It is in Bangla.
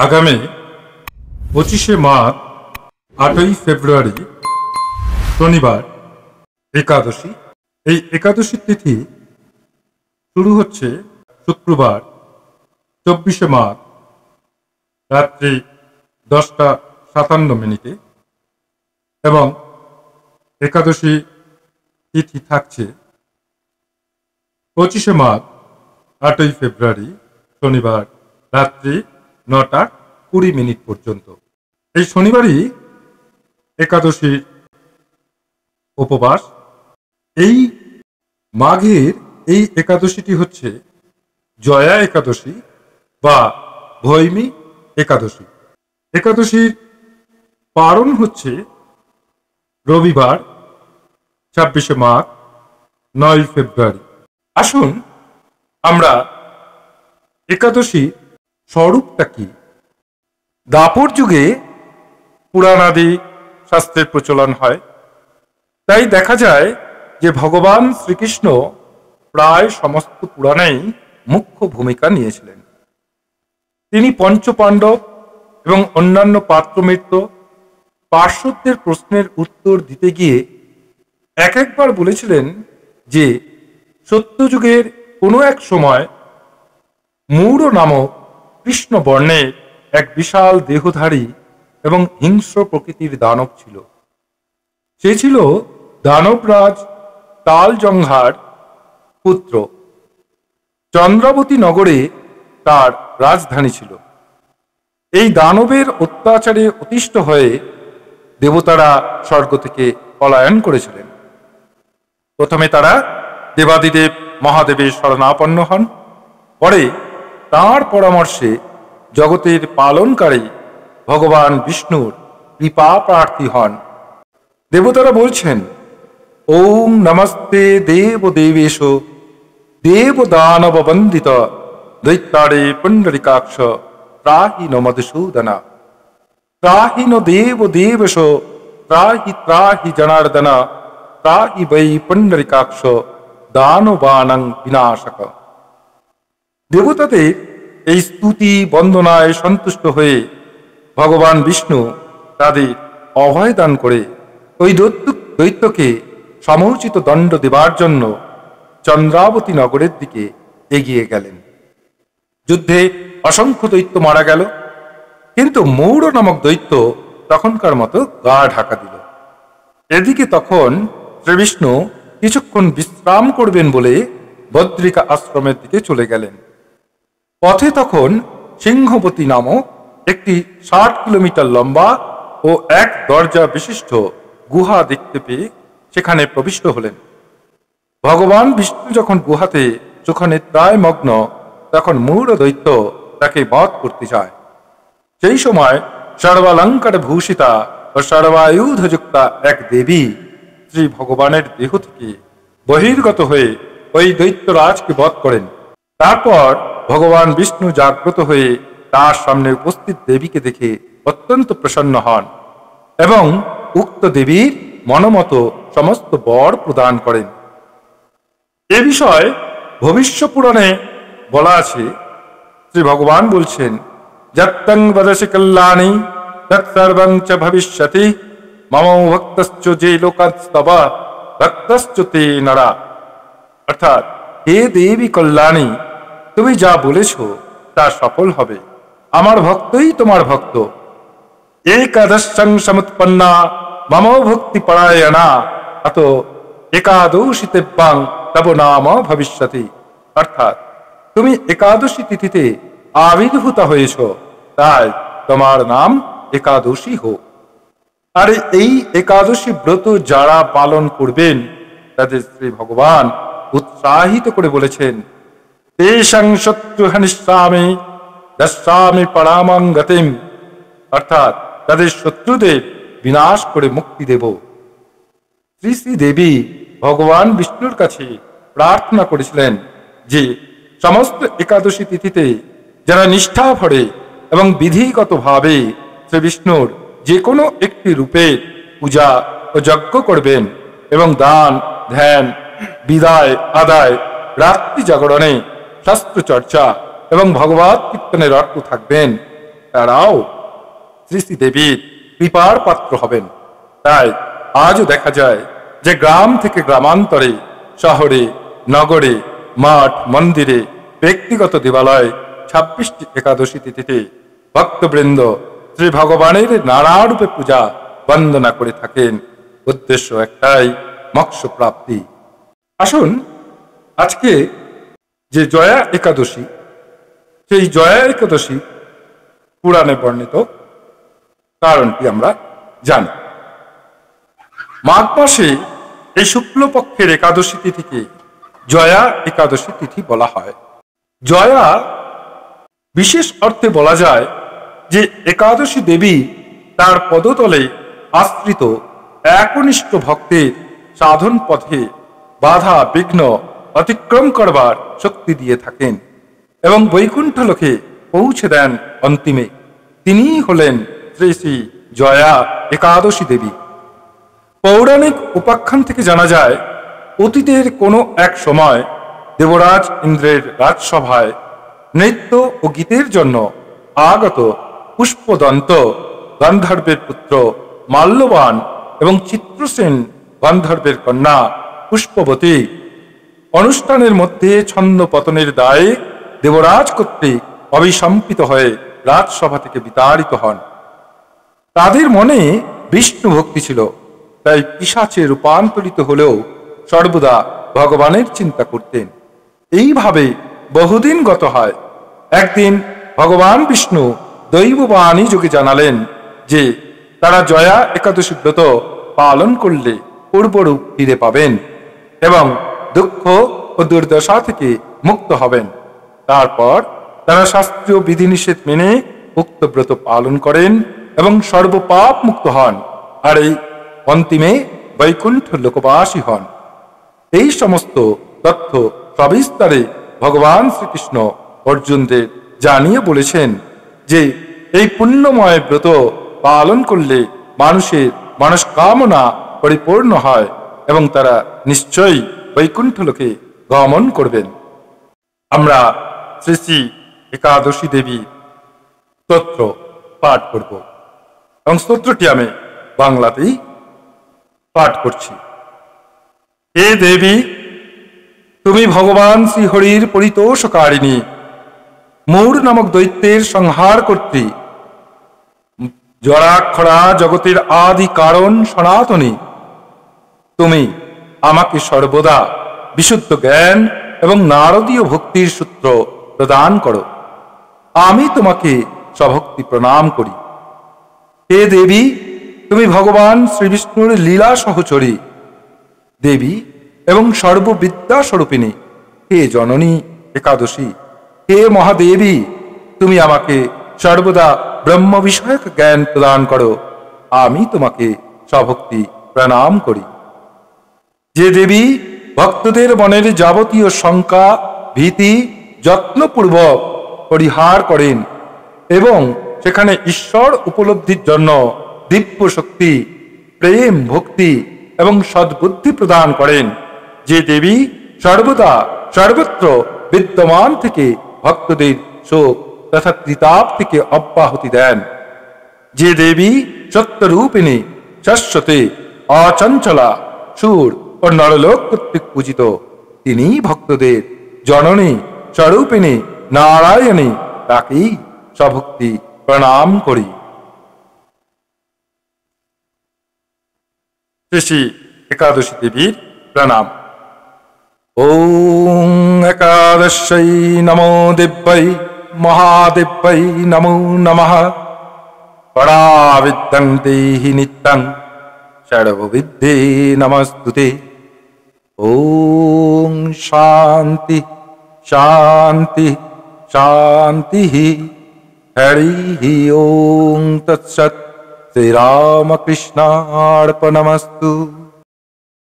আগামী 25শে মাঘ 8ই ফেব্রুয়ারি শনিবার একাদশী। এই একাদশীর তিথি শুরু হচ্ছে শুক্রবার 24শে মাঘ রাত্রি 10:57 এবং একাদশী তিথি থাকছে 25শে মাঘ 8ই ফেব্রুয়ারি শনিবার রাত্রি 9:20 পর্যন্ত। এই শনিবারই একাদশীর উপবাস। এই মাঘের এই একাদশীটি হচ্ছে জয়া একাদশী বা ভৈমী একাদশী। একাদশীর পারণ হচ্ছে রবিবার 26শে মাঘ 9 ফেব্রুয়ারি। আসুন আমরা একাদশী স্বরূপটা কি। দাপর যুগে পুরাণাদি শাস্ত্রের প্রচলন হয়, তাই দেখা যায় যে ভগবান শ্রীকৃষ্ণ প্রায় সমস্ত পুরাণেই মুখ্য ভূমিকা নিয়েছিলেন। তিনি পঞ্চপাণ্ডব এবং অন্যান্য পাত্রমিত্র পার্শ্বদের প্রশ্নের উত্তর দিতে গিয়ে একবার বলেছিলেন যে সত্যযুগের কোনো এক সময় মূঢ় নামক কৃষ্ণ বর্ণের এক বিশাল দেহধারী এবং হিংস্র প্রকৃতির দানব ছিল। সে ছিল দানবরাজ তালজঙ্ঘার পুত্র। চন্দ্রাবতী নগরে তার রাজধানী ছিল। এই দানবের অত্যাচারে অতিষ্ঠ হয়ে দেবতারা স্বর্গ থেকে পলায়ন করেছিলেন। প্রথমে তারা দেবাদিদেব মহাদেবের শরণাপন্ন হন, পরে তাঁর পরামর্শে জগতের পালনকারী ভগবান বিষ্ণুর কৃপা প্রার্থী হন। দেবতারা বলছেন, ওম নমস্তে দেব দেবেশ দেব দানব বন্দিত দৈত্যারে পুণ্ডরিকাক্ষ ত্রাহি ন মধুসূদনা ত্রাহি ন দেব দেবেশ ত্রাহি ত্রাহি জনার্দন ত্রাহি বৈ পুণ্ডরিকাক্ষ দানবানং বিনাশক। দেবতাদের এই স্তুতি বন্দনায় সন্তুষ্ট হয়ে ভগবান বিষ্ণু তাদের অভয় দান করে ওই দৈত্যকে সমুচিত দণ্ড দেবার জন্য চন্দ্রাবতী নগরের দিকে এগিয়ে গেলেন। যুদ্ধে অসংখ্য দৈত্য মারা গেল, কিন্তু মৌড় নামক দৈত্য তখনকার মতো গা ঢাকা দিল। এদিকে তখন শ্রীবিষ্ণু কিছুক্ষণ বিশ্রাম করবেন বলে বদ্রিকা আশ্রমের দিকে চলে গেলেন। পথে তখন সিংহবতী নামক একটি 60 কিলোমিটার লম্বা ও এক দরজা বিশিষ্ট গুহা দেখতে পেয়ে সেখানে প্রবিষ্ট হলেন। ভগবান বিষ্ণু যখন গুহাতে চোখনেত্রায় মগ্ন, তখন মূঢ় দৈত্য তাকে বধ করতে যায়। সেই সময় সর্বালঙ্কার ভূষিতা ও সর্বায়ুধযুক্তা এক দেবী শ্রী ভগবানের দেহ থেকে বহির্গত হয়ে ওই দৈত্যরাজকে বধ করেন। তারপর ভগবান বিষ্ণু জাগ্রত হয়ে তার সামনে উপস্থিত দেবীকে দেখে অত্যন্ত প্রসন্ন হন এবং উক্ত দেবীর মনোমত সমস্ত বর প্রদান করেন। এ বিষয়ে ভবিষ্য পুরাণে বলা আছে, শ্রী ভগবান বলছেন, যত্তং বদসি কল্যাণী তৎসর্বং চ ভবিষ্যতি মম ভক্তশ্চ যে লোকাস্তব ভক্তশ্চ তে নরা। অর্থাৎ, হে দেবী কল্যাণী, তুমি যা বলেছ তা সফল হবে, আমার ভক্তই তোমার ভক্ত। একাদশং সমুৎপন্না মম ভক্তি পরায়ণা অত একাদশীতেব্যাং তব নাম ভবিষ্যতি। অর্থাৎ, তুমি একাদশী তিথিতে আবির্ভূত হয়েছ, তাই তোমার নাম একাদশী হোক। আর এই একাদশী ব্রত যারা পালন করবেন তাদের শ্রী ভগবান উৎসাহিত করে বলেছেন, তেষাং শত্রু হনিষ্যামি দস্যামি পরামং গতিম। অর্থাৎ, তাদের শত্রুদের বিনাশ করে মুক্তি দেব। শ্রী শ্রী দেবী ভগবান বিষ্ণুর কাছে প্রার্থনা করেছিলেন যে সমস্ত একাদশী তিথিতে যারা নিষ্ঠা ভরে এবং বিধিগতভাবে শ্রী বিষ্ণুর যে কোনো একটি রূপের পূজা ও যজ্ঞ করবেন এবং দান ধ্যান বিদায় আদায় রাত্রি জাগরণে শাস্ত্র চর্চা এবং ভগবত কীর্তনের রত থাকবেন, তারাও শ্রী শ্রী দেবীর কৃপার পাত্র হবেন। তাই আজও দেখা যায় যে গ্রাম থেকে গ্রামান্তরে, শহরে, নগরে, মাঠ, মন্দিরে, ব্যক্তিগত দেবালয়ে 26টি একাদশী তিথিতে ভক্তবৃন্দ শ্রী ভগবানের নানারূপে পূজা বন্দনা করে থাকেন। উদ্দেশ্য একটাই, মোক্ষ প্রাপ্তি। আসুন আজকে যে জয়া একাদশী, সেই জয়া একাদশী পুরাণে বর্ণিত কারণটি আমরা জানি। মাঘ মাসে এই শুক্লপক্ষের একাদশী তিথিকে জয়া একাদশী তিথি বলা হয়। জয়া বিশেষ অর্থে বলা যায় যে একাদশী দেবী তার পদতলে আশ্রিত একনিষ্ঠ ভক্তের সাধন পথে বাধা বিঘ্ন অতিক্রম করবার শক্তি দিয়ে থাকেন এবং বৈকুণ্ঠ লোকে পৌঁছে দেন অন্তিমে। তিনিই হলেন শ্রী শ্রী জয়া একাদশী দেবী। পৌরাণিক উপাখ্যান থেকে জানা যায়, অতীতের কোনো এক সময় দেবরাজ ইন্দ্রের রাজসভায় নৃত্য ও গীতের জন্য আগত পুষ্পদন্ত গান্ধর্বের পুত্র মাল্যবান এবং চিত্রসেন গান্ধর্বের কন্যা পুষ্পবতী অনুষ্ঠানের মধ্যে ছন্দ পতনের দায়ে দেবরাজ কর্তৃক অভিসম্পিত হয়ে রাজসভা থেকে বিতাড়িত হন। তাদের মনে বিষ্ণু ভক্তি ছিল, তাই পিশাচে রূপান্তরিত হলেও সর্বদা ভগবানের চিন্তা করতেন। এইভাবে বহুদিন গত হয়। একদিন ভগবান বিষ্ণু দৈববাণী যোগে জানালেন যে তারা জয়া একাদশী ব্রত পালন করলে পূর্বরূপ ফিরে পাবেন এবং দুঃখ ও দুর্দশা থেকে মুক্ত হবেন। তারপর তারা শাস্ত্রীয় বিধিনিষেধ মেনে উক্ত ব্রত পালন করেন এবং সর্বপাপ মুক্ত হন, আর এই অন্তিমে বৈকুণ্ঠ লোকবাসী হন। এই সমস্ত তথ্য সবিস্তারে ভগবান শ্রীকৃষ্ণ অর্জুনদের জানিয়ে বলেছেন যে এই পুণ্যময় ব্রত পালন করলে মানুষের মনস্কামনা পরিপূর্ণ হয় এবং তারা নিশ্চয়ই বৈকুণ্ঠ লোকে গমন করবেন। আমরা শ্রী শ্রী একাদশী দেবী স্তোত্র পাঠ করব এবং স্তোত্রটি আমি বাংলাতেই পাঠ করছি। হে দেবী, তুমি ভগবান শ্রীহরির পরিতোষকারিণী, মূঢ় নামক দৈত্যের সংহার কর্ত্রী, জরাক্ষরা জগতের আদি কারণ সনাতনী। তুমি আমাকে সর্বদা বিশুদ্ধ জ্ঞান এবং নারদীয় ভক্তির সূত্র প্রদান করো। আমি তোমাকে সভক্তি প্রণাম করি। হে দেবী, তুমি ভগবান শ্রীবিষ্ণুর লীলা সহচরী দেবী এবং সর্ববিদ্যা স্বরূপিণী। হে জননী একাদশী, হে মহাদেবী, তুমি আমাকে সর্বদা ব্রহ্ম বিষয়ক জ্ঞান প্রদান করো। আমি তোমাকে সভক্তি প্রণাম করি। যে দেবী ভক্তদের মনের যাবতীয় শঙ্কা ভীতি যত্নপূর্বক পরিহার করেন এবং সেখানে ঈশ্বর উপলব্ধির জন্য দিব্য শক্তি, প্রেম, ভক্তি এবং সদ্বুদ্ধি প্রদান করেন, যে দেবী সর্বদা সর্বত্র বিদ্যমান থেকে ভক্তদের শোক তথা ত্রিতাপ থেকে অব্যাহতি দেন, যে দেবী সত্যরূপিণী, শাশ্বতী, অচঞ্চলা, সুর ও নরলোক কর্তৃক পূজিত, তিনি ভক্তদের জননী স্বরূপিণী নারায়ণী, তাকেই সভক্তি প্রণাম করি। শ্রী একাদশী দেবীর প্রণাম। ওং একাদশৈ নমো দিব্যৈ মহাদিব্যৈ নমো নমঃ। পরাবিদ্যং দেহি নিত্যং সর্ববিদ্যে নমস্তুতে। ওং শান্তি শান্তি শান্তি। হরি ওং তৎসৎ। শ্রীরামকৃষ্ণার্পণমস্তু।